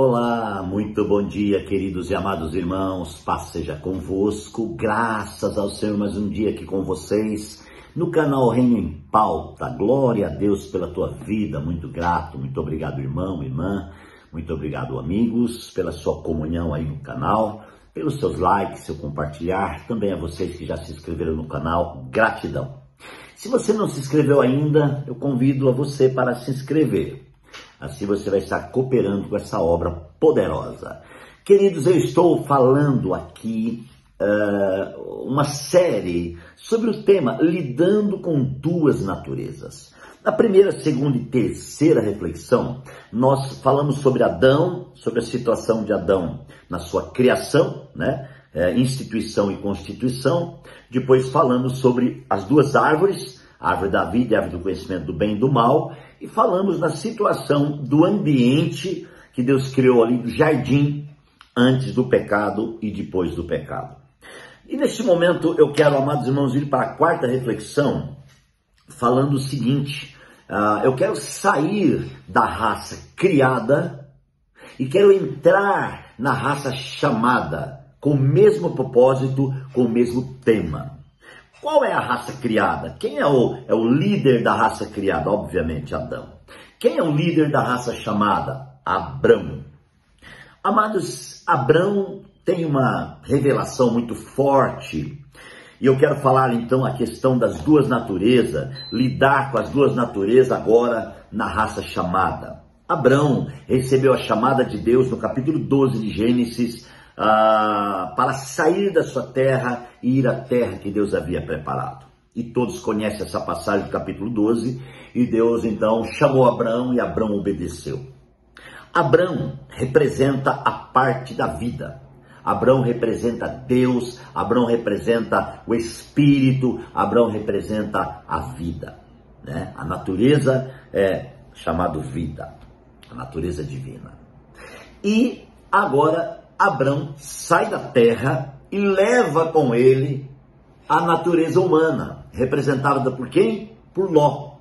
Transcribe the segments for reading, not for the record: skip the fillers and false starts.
Olá, muito bom dia, queridos e amados irmãos, paz seja convosco, graças ao Senhor, mais um dia aqui com vocês, no canal Reino em Pauta. Glória a Deus pela tua vida, muito grato, muito obrigado irmão, irmã, muito obrigado amigos, pela sua comunhão aí no canal, pelos seus likes, seu compartilhar, também a vocês que já se inscreveram no canal, gratidão. Se você não se inscreveu ainda, eu convido a você para se inscrever. Assim você vai estar cooperando com essa obra poderosa. Queridos, eu estou falando aqui uma série sobre o tema Lidando com Duas Naturezas. Na primeira, segunda e terceira reflexão, nós falamos sobre Adão, sobre a situação de Adão na sua criação, né? Instituição e constituição. Depois falamos sobre as duas árvores, a árvore da vida e a árvore do conhecimento do bem e do mal, e falamos na situação do ambiente que Deus criou ali, do jardim, antes do pecado e depois do pecado. E neste momento eu quero, amados irmãos, ir para a quarta reflexão, falando o seguinte, eu quero sair da raça criada e quero entrar na raça chamada, com o mesmo propósito, com o mesmo tema. Qual é a raça criada? Quem é o líder da raça criada? Obviamente, Adão. Quem é o líder da raça chamada? Abrão. Amados, Abrão tem uma revelação muito forte. E eu quero falar então a questão das duas naturezas, lidar com as duas naturezas agora na raça chamada. Abrão recebeu a chamada de Deus no capítulo 12 de Gênesis, para sair da sua terra e ir à terra que Deus havia preparado. E todos conhecem essa passagem do capítulo 12, e Deus então chamou Abrão e Abrão obedeceu. Abrão representa a parte da vida. Abrão representa Deus, Abrão representa o Espírito, Abrão representa a vida, né? A natureza é chamada vida, a natureza divina. E agora Abrão sai da terra e leva com ele a natureza humana, representada por quem? Por Ló.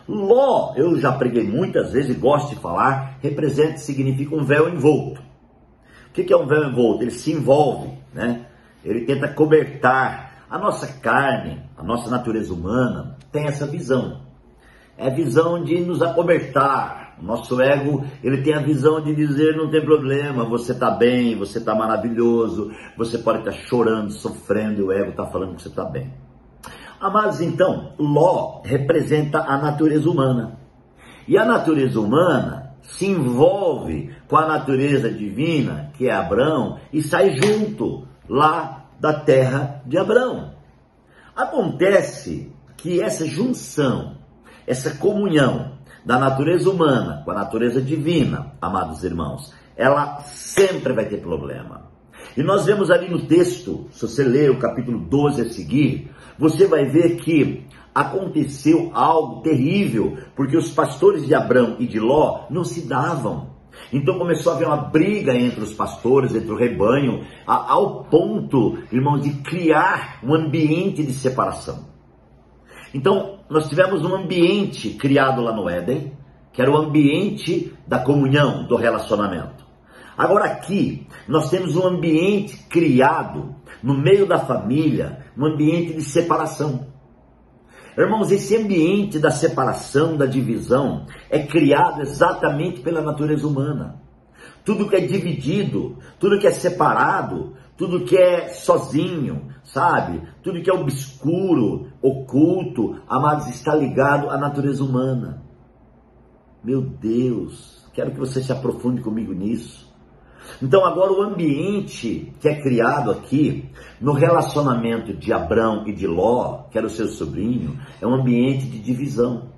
Ló, eu já preguei muitas vezes e gosto de falar, significa um véu envolto. O que é um véu envolto? Ele se envolve, né? Ele tenta cobertar. A nossa carne, a nossa natureza humana tem essa visão. É a visão de nos acobertar. O nosso ego, ele tem a visão de dizer, não tem problema, você está bem, você está maravilhoso, você pode estar chorando, sofrendo, e o ego está falando que você está bem. Amados, então, Ló representa a natureza humana. E a natureza humana se envolve com a natureza divina, que é Abrão, e sai junto lá da terra de Abrão. Acontece que essa junção, essa comunhão da natureza humana com a natureza divina, amados irmãos, ela sempre vai ter problema. E nós vemos ali no texto, se você ler o capítulo 12 a seguir, você vai ver que aconteceu algo terrível, porque os pastores de Abrão e de Ló não se davam. Então começou a haver uma briga entre os pastores, entre o rebanho, ao ponto, irmãos, de criar um ambiente de separação. Então, nós tivemos um ambiente criado lá no Éden, que era o ambiente da comunhão, do relacionamento. Agora aqui, nós temos um ambiente criado no meio da família, um ambiente de separação. Irmãos, esse ambiente da separação, da divisão, é criado exatamente pela natureza humana. Tudo que é dividido, tudo que é separado, tudo que é sozinho, sabe? Tudo que é obscuro, oculto, amados, está ligado à natureza humana. Meu Deus, quero que você se aprofunde comigo nisso. Então agora o ambiente que é criado aqui, no relacionamento de Abrão e de Ló, que era o seu sobrinho, é um ambiente de divisão.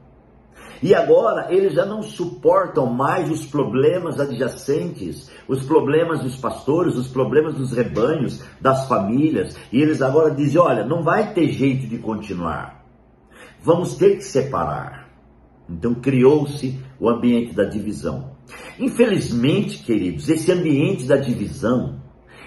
E agora eles já não suportam mais os problemas adjacentes, os problemas dos pastores, os problemas dos rebanhos, das famílias. E eles agora dizem, olha, não vai ter jeito de continuar. Vamos ter que separar. Então criou-se o ambiente da divisão. Infelizmente, queridos, esse ambiente da divisão,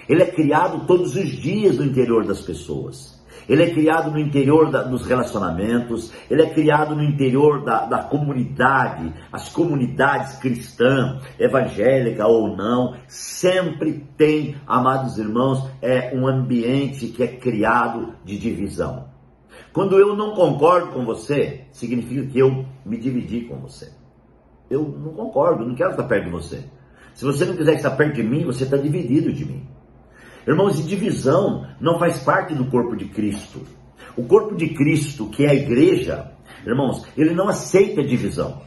ele é criado todos os dias no interior das pessoas. Ele é criado no interior dos relacionamentos, ele é criado no interior da comunidade. As comunidades cristãs, evangélica ou não, sempre tem, amados irmãos, um ambiente que é criado de divisão. Quando eu não concordo com você, significa que eu me dividi com você. Eu não concordo, não quero estar perto de você. Se você não quiser estar perto de mim, você está dividido de mim. Irmãos, e divisão não faz parte do corpo de Cristo. O corpo de Cristo, que é a igreja, irmãos, ele não aceita divisão.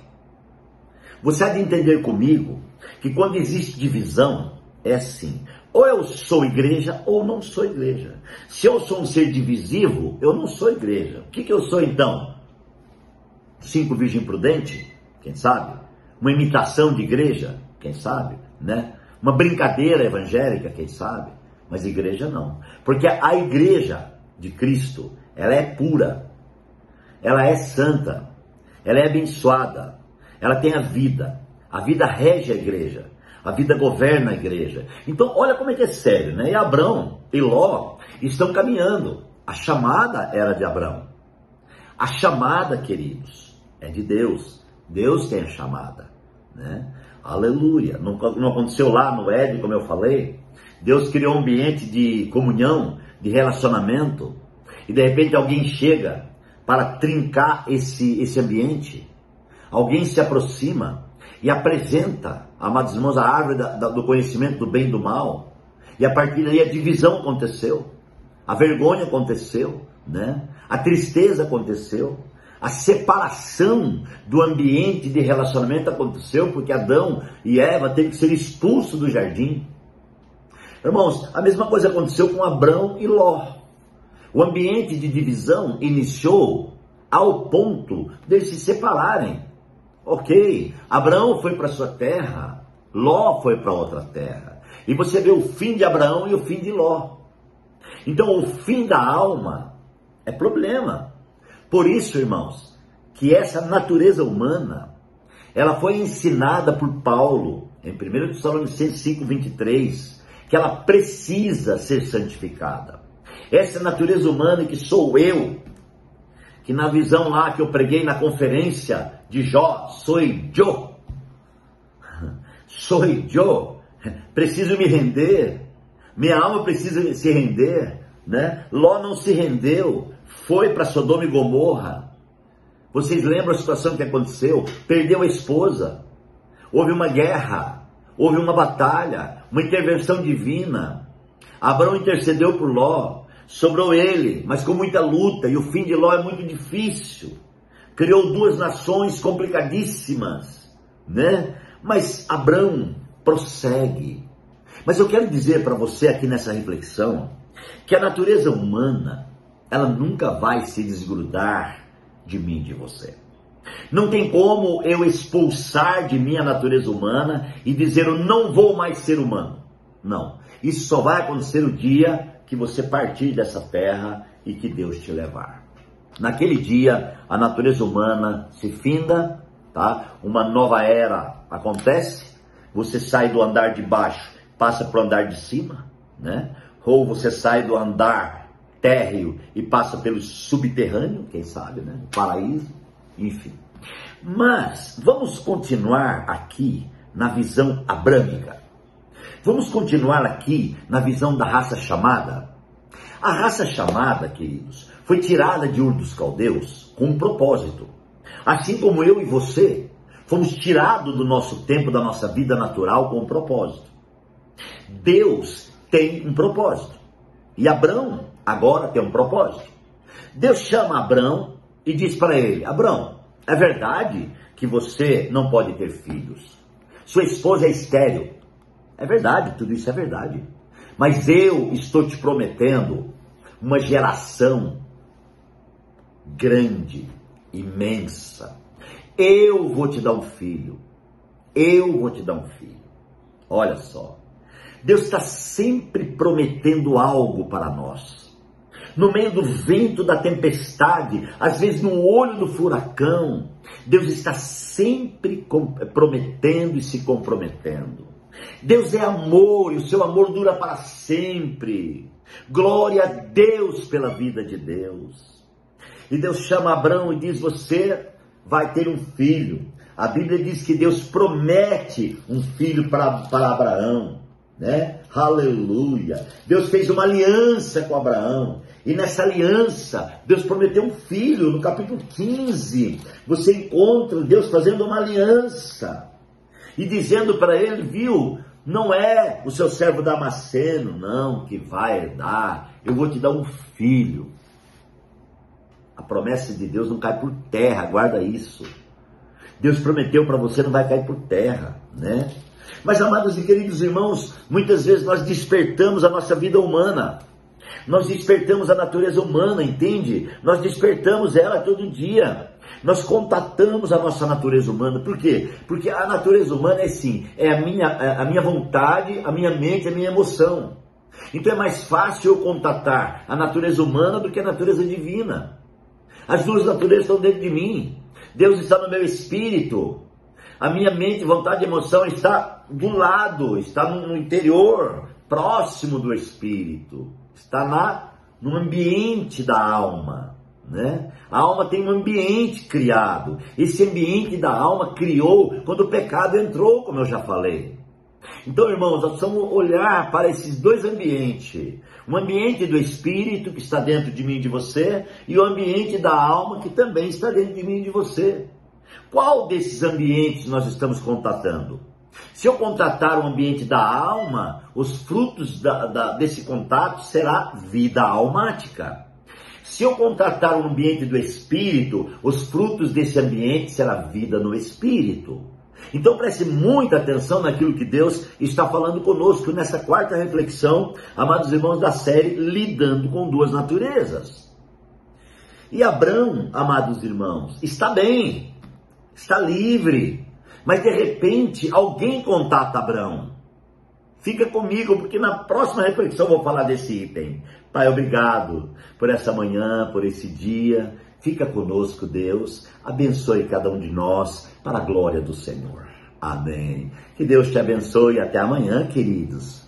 Você há de entender comigo que quando existe divisão, é assim: ou eu sou igreja ou não sou igreja. Se eu sou um ser divisivo, eu não sou igreja. O que eu sou então? 5 virgem prudente? Quem sabe? Uma imitação de igreja? Quem sabe? Né? Uma brincadeira evangélica? Quem sabe? Mas igreja não, porque a igreja de Cristo, ela é pura, ela é santa, ela é abençoada, ela tem a vida rege a igreja, a vida governa a igreja. Então olha como é que é sério, né? E Abrão e Ló estão caminhando, a chamada era de Abrão, a chamada, queridos, é de Deus, Deus tem a chamada, né? Aleluia, não aconteceu lá no Éden, como eu falei. Deus criou um ambiente de comunhão, de relacionamento, e de repente alguém chega para trincar esse ambiente. Alguém se aproxima e apresenta, amados irmãos, a árvore do conhecimento do bem e do mal. E a partir daí a divisão aconteceu, a vergonha aconteceu, né? A tristeza aconteceu, a separação do ambiente de relacionamento aconteceu, porque Adão e Eva teve que ser expulsos do jardim. Irmãos, a mesma coisa aconteceu com Abrão e Ló. O ambiente de divisão iniciou ao ponto deles se separarem. Ok, Abrão foi para sua terra, Ló foi para outra terra. E você vê o fim de Abraão e o fim de Ló. Então o fim da alma é problema. Por isso, irmãos, que essa natureza humana, ela foi ensinada por Paulo, em 1 Tessalonicenses 5:23, que ela precisa ser santificada. Essa natureza humana que sou eu, que na visão lá que eu preguei na conferência de Jó, sou eu, preciso me render, minha alma precisa se render, né? Ló não se rendeu, foi para Sodoma e Gomorra. Vocês lembram a situação que aconteceu? Perdeu a esposa, houve uma guerra, houve uma batalha, uma intervenção divina. Abrão intercedeu por Ló, sobrou ele, mas com muita luta, e o fim de Ló é muito difícil. Criou 2 nações complicadíssimas, né? Mas Abrão prossegue. Mas eu quero dizer para você aqui nessa reflexão, que a natureza humana, ela nunca vai se desgrudar de mim, de você. Não tem como eu expulsar de mim a natureza humana e dizer eu não vou mais ser humano. Não. Isso só vai acontecer o dia que você partir dessa terra e que Deus te levar. Naquele dia, a natureza humana se finda, tá? Uma nova era acontece, você sai do andar de baixo, passa para o andar de cima, né? Ou você sai do andar térreo e passa pelo subterrâneo, quem sabe, né? O paraíso, enfim. Mas vamos continuar aqui na visão abrâmica. Vamos continuar aqui na visão da raça chamada. A raça chamada, queridos, foi tirada de Ur dos Caldeus com um propósito. Assim como eu e você fomos tirados do nosso tempo, da nossa vida natural com um propósito. Deus tem um propósito. E Abrão agora tem um propósito. Deus chama Abrão e diz para ele: Abrão, é verdade que você não pode ter filhos. Sua esposa é estéril. É verdade, tudo isso é verdade. Mas eu estou te prometendo uma geração grande, imensa. Eu vou te dar um filho. Eu vou te dar um filho. Olha só. Deus está sempre prometendo algo para nós. No meio do vento, da tempestade, às vezes no olho do furacão, Deus está sempre prometendo e se comprometendo. Deus é amor e o seu amor dura para sempre. Glória a Deus pela vida de Deus. E Deus chama Abraão e diz: você vai ter um filho. A Bíblia diz que Deus promete um filho para Abraão, né? Aleluia. Deus fez uma aliança com Abraão. E nessa aliança, Deus prometeu um filho. No capítulo 15, você encontra Deus fazendo uma aliança. E dizendo para ele, viu, não é o seu servo Damasceno, não, que vai herdar. Eu vou te dar um filho. A promessa de Deus não cai por terra, guarda isso. Deus prometeu para você, não vai cair por terra, né? Mas, amados e queridos irmãos, muitas vezes nós despertamos a nossa vida humana. Nós despertamos a natureza humana, entende? Nós despertamos ela todo dia. Nós contatamos a nossa natureza humana. Por quê? Porque a natureza humana é assim, é a minha vontade, a minha mente, a minha emoção. Então é mais fácil eu contatar a natureza humana do que a natureza divina. As duas naturezas estão dentro de mim. Deus está no meu espírito. A minha mente, vontade e emoção está do lado, está no interior, próximo do espírito. Está no ambiente da alma, né? A alma tem um ambiente criado. Esse ambiente da alma criou quando o pecado entrou, como eu já falei. Então, irmãos, nós precisamos olhar para esses dois ambientes. O ambiente do espírito, que está dentro de mim e de você, e o ambiente da alma, que também está dentro de mim e de você. Qual desses ambientes nós estamos contatando? Se eu contatar o ambiente da alma, os frutos desse contato será vida almática. Se eu contatar o ambiente do espírito, os frutos desse ambiente será vida no espírito. Então preste muita atenção naquilo que Deus está falando conosco nessa quarta reflexão, amados irmãos, da série Lidando com Duas Naturezas. E Abrão, amados irmãos, está bem, está livre, mas de repente alguém contata Abrão. Fica comigo, porque na próxima reflexão eu vou falar desse item. Pai, obrigado por essa manhã, por esse dia. Fica conosco, Deus. Abençoe cada um de nós para a glória do Senhor. Amém. Que Deus te abençoe. Até amanhã, queridos.